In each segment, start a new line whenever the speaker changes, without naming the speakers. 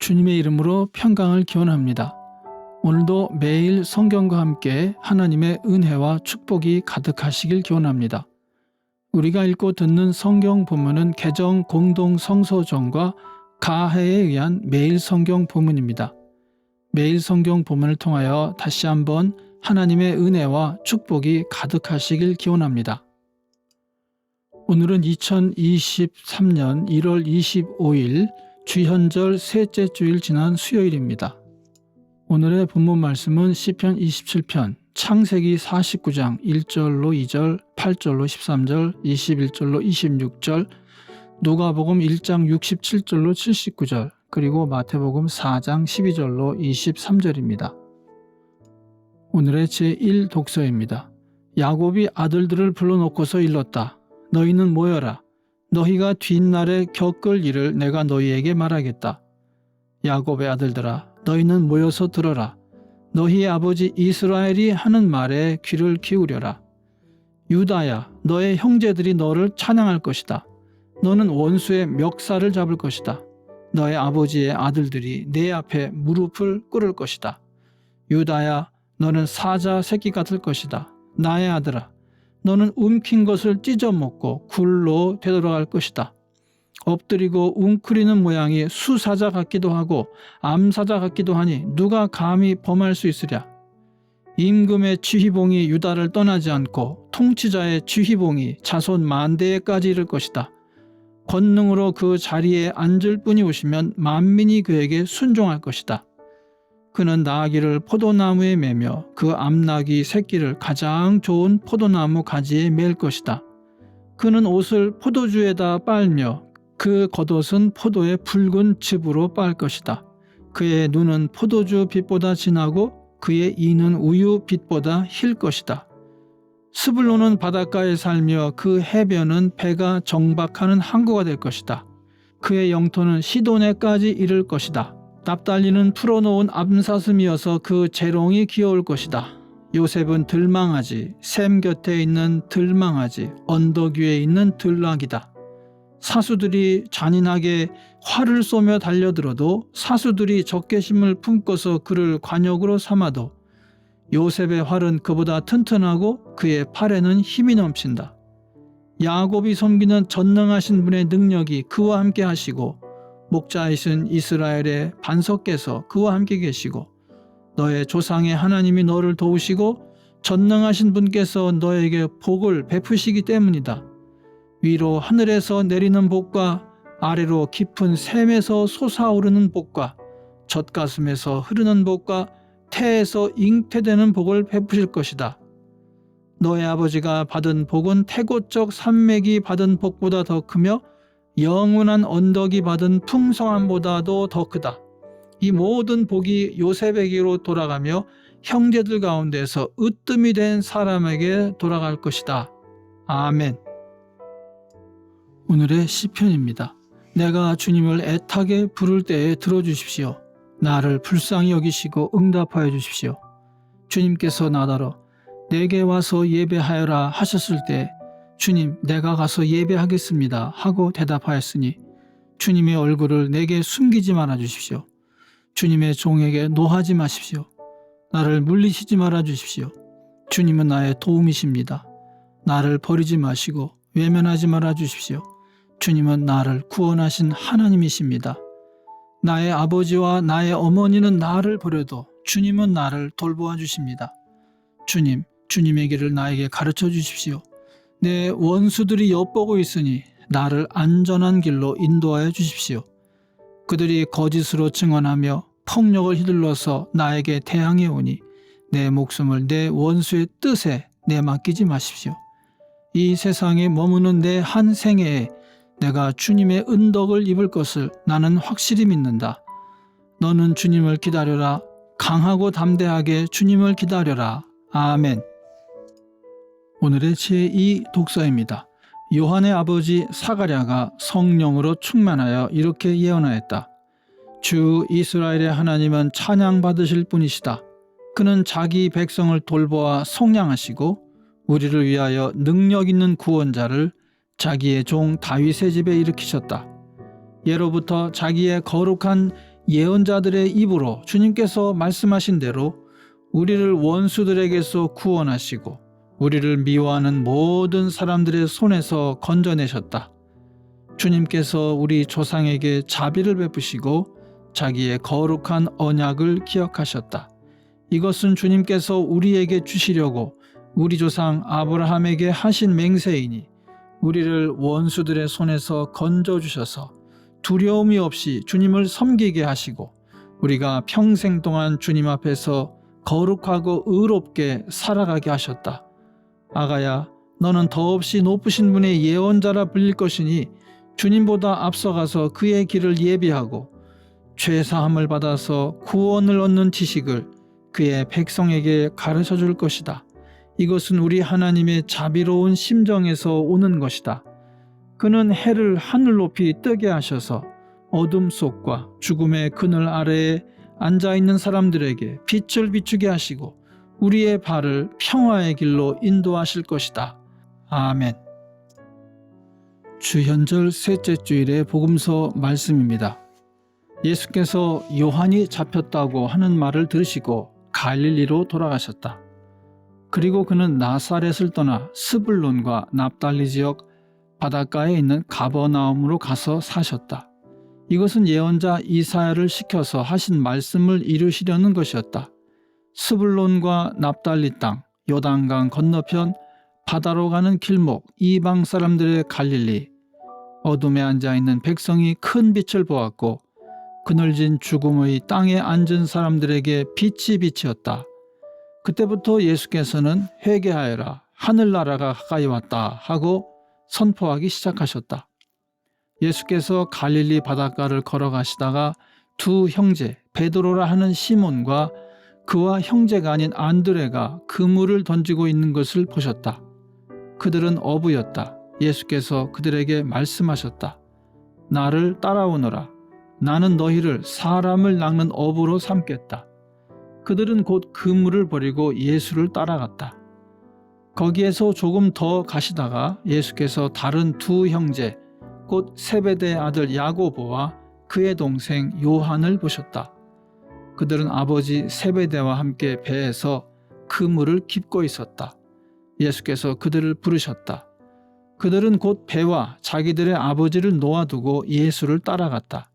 주님의 이름으로 평강을 기원합니다. 오늘도 매일 성경과 함께 하나님의 은혜와 축복이 가득하시길 기원합니다. 우리가 읽고 듣는 성경 본문은 개정 공동 성서전과 가해에 의한 매일 성경 본문입니다. 매일 성경 본문을 통하여 다시 한번 하나님의 은혜와 축복이 가득하시길 기원합니다. 오늘은 2023년 1월 25일 주현절 셋째 주일 지난 수요일입니다. 오늘의 본문 말씀은 시편 27편, 창세기 49장 1절로 2절, 8절로 13절, 21절로 26절, 누가복음 1장 67절로 79절, 그리고 마태복음 4장 12절로 23절입니다. 오늘의 제1 독서입니다. 야곱이 아들들을 불러놓고서 일렀다. 너희는 모여라. 너희가 뒷날에 겪을 일을 내가 너희에게 말하겠다. 야곱의 아들들아, 너희는 모여서 들어라. 너희의 아버지 이스라엘이 하는 말에 귀를 기울여라. 유다야, 너의 형제들이 너를 찬양할 것이다. 너는 원수의 멱살을 잡을 것이다. 너의 아버지의 아들들이 내 앞에 무릎을 꿇을 것이다. 유다야, 너는 사자 새끼 같을 것이다. 나의 아들아, 너는 움킨 것을 찢어먹고 굴로 되돌아갈 것이다. 엎드리고 웅크리는 모양이 수사자 같기도 하고 암사자 같기도 하니 누가 감히 범할 수 있으랴. 임금의 지휘봉이 유다를 떠나지 않고 통치자의 지휘봉이 자손 만대에까지 이를 것이다. 권능으로 그 자리에 앉을 분이 오시면 만민이 그에게 순종할 것이다. 그는 나귀를 포도나무에 매며 그 암나귀 새끼를 가장 좋은 포도나무 가지에 맬 것이다. 그는 옷을 포도주에다 빨며 그 겉옷은 포도의 붉은 즙으로 빨 것이다. 그의 눈은 포도주 빛보다 진하고 그의 이는 우유 빛보다 힐 것이다. 스불론은 바닷가에 살며 그 해변은 배가 정박하는 항구가 될 것이다. 그의 영토는 시돈에까지 이를 것이다. 납달리는 풀어놓은 암사슴이어서 그 재롱이 귀여울 것이다. 요셉은 들망아지, 샘 곁에 있는 들망아지, 언덕 위에 있는 들락이다. 사수들이 잔인하게 활을 쏘며 달려들어도 사수들이 적개심을 품고서 그를 관역으로 삼아도 요셉의 활은 그보다 튼튼하고 그의 팔에는 힘이 넘친다. 야곱이 섬기는 전능하신 분의 능력이 그와 함께 하시고 목자이신 이스라엘의 반석께서 그와 함께 계시고 너의 조상의 하나님이 너를 도우시고 전능하신 분께서 너에게 복을 베푸시기 때문이다. 위로 하늘에서 내리는 복과 아래로 깊은 샘에서 솟아오르는 복과 젖가슴에서 흐르는 복과 태에서 잉태되는 복을 베푸실 것이다. 너의 아버지가 받은 복은 태고적 산맥이 받은 복보다 더 크며 영원한 언덕이 받은 풍성함보다도 더 크다. 이 모든 복이 요셉에게로 돌아가며 형제들 가운데서 으뜸이 된 사람에게 돌아갈 것이다. 아멘. 오늘의 시편입니다. 내가 주님을 애타게 부를 때에 들어주십시오. 나를 불쌍히 여기시고 응답하여 주십시오. 주님께서 나더러 내게 와서 예배하여라 하셨을 때 주님, 내가 가서 예배하겠습니다 하고 대답하였으니 주님의 얼굴을 내게 숨기지 말아 주십시오. 주님의 종에게 노하지 마십시오. 나를 물리시지 말아 주십시오. 주님은 나의 도움이십니다. 나를 버리지 마시고 외면하지 말아 주십시오. 주님은 나를 구원하신 하나님이십니다. 나의 아버지와 나의 어머니는 나를 버려도 주님은 나를 돌보아 주십니다. 주님, 주님의 길을 나에게 가르쳐 주십시오. 내 원수들이 엿보고 있으니 나를 안전한 길로 인도하여 주십시오. 그들이 거짓으로 증언하며 폭력을 휘둘러서 나에게 대항해 오니 내 목숨을 내 원수의 뜻에 내맡기지 마십시오. 이 세상에 머무는 내 한 생애에 내가 주님의 은덕을 입을 것을 나는 확실히 믿는다. 너는 주님을 기다려라. 강하고 담대하게 주님을 기다려라. 아멘. 오늘의 제2 독서입니다. 요한의 아버지 사가랴가 성령으로 충만하여 이렇게 예언하였다. 주 이스라엘의 하나님은 찬양받으실 분이시다. 그는 자기 백성을 돌보아 속량하시고 우리를 위하여 능력 있는 구원자를 자기의 종 다윗의 집에 일으키셨다. 예로부터 자기의 거룩한 예언자들의 입으로 주님께서 말씀하신 대로 우리를 원수들에게서 구원하시고 우리를 미워하는 모든 사람들의 손에서 건져내셨다. 주님께서 우리 조상에게 자비를 베푸시고 자기의 거룩한 언약을 기억하셨다. 이것은 주님께서 우리에게 주시려고 우리 조상 아브라함에게 하신 맹세이니 우리를 원수들의 손에서 건져주셔서 두려움이 없이 주님을 섬기게 하시고 우리가 평생 동안 주님 앞에서 거룩하고 의롭게 살아가게 하셨다. 아가야, 너는 더없이 높으신 분의 예언자라 불릴 것이니 주님보다 앞서가서 그의 길을 예비하고 죄사함을 받아서 구원을 얻는 지식을 그의 백성에게 가르쳐 줄 것이다. 이것은 우리 하나님의 자비로운 심정에서 오는 것이다. 그는 해를 하늘 높이 뜨게 하셔서 어둠 속과 죽음의 그늘 아래에 앉아있는 사람들에게 빛을 비추게 하시고 우리의 발을 평화의 길로 인도하실 것이다. 아멘. 주현절 셋째 주일의 복음서 말씀입니다. 예수께서 요한이 잡혔다고 하는 말을 들으시고 갈릴리로 돌아가셨다. 그리고 그는 나사렛을 떠나 스불론과 납달리 지역 바닷가에 있는 가버나움으로 가서 사셨다. 이것은 예언자 이사야를 시켜서 하신 말씀을 이루시려는 것이었다. 스불론과 납달리 땅, 요단강 건너편 바다로 가는 길목, 이방 사람들의 갈릴리, 어둠에 앉아있는 백성이 큰 빛을 보았고 그늘진 죽음의 땅에 앉은 사람들에게 빛이 비치었다. 그때부터 예수께서는 회개하여라, 하늘나라가 가까이 왔다 하고 선포하기 시작하셨다. 예수께서 갈릴리 바닷가를 걸어가시다가 두 형제 베드로라 하는 시몬과 그와 형제가 아닌 안드레가 그물을 던지고 있는 것을 보셨다. 그들은 어부였다. 예수께서 그들에게 말씀하셨다. 나를 따라오너라. 나는 너희를 사람을 낚는 어부로 삼겠다. 그들은 곧 그물을 버리고 예수를 따라갔다. 거기에서 조금 더 가시다가 예수께서 다른 두 형제 곧 세베대의 아들 야고보와 그의 동생 요한을 보셨다. 그들은 아버지 세베대와 함께 배에서 그물을 깁고 있었다. 예수께서 그들을 부르셨다. 그들은 곧 배와 자기들의 아버지를 놓아두고 예수를 따라갔다.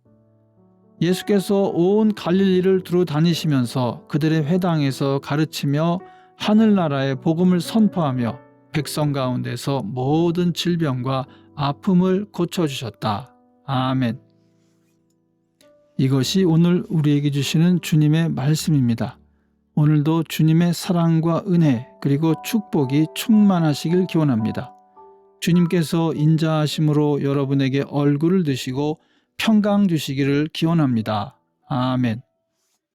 예수께서 온 갈릴리를 두루 다니시면서 그들의 회당에서 가르치며 하늘나라의 복음을 선포하며 백성 가운데서 모든 질병과 아픔을 고쳐주셨다. 아멘. 이것이 오늘 우리에게 주시는 주님의 말씀입니다. 오늘도 주님의 사랑과 은혜 그리고 축복이 충만하시길 기원합니다. 주님께서 인자하심으로 여러분에게 얼굴을 드시고 평강 주시기를 기원합니다. 아멘.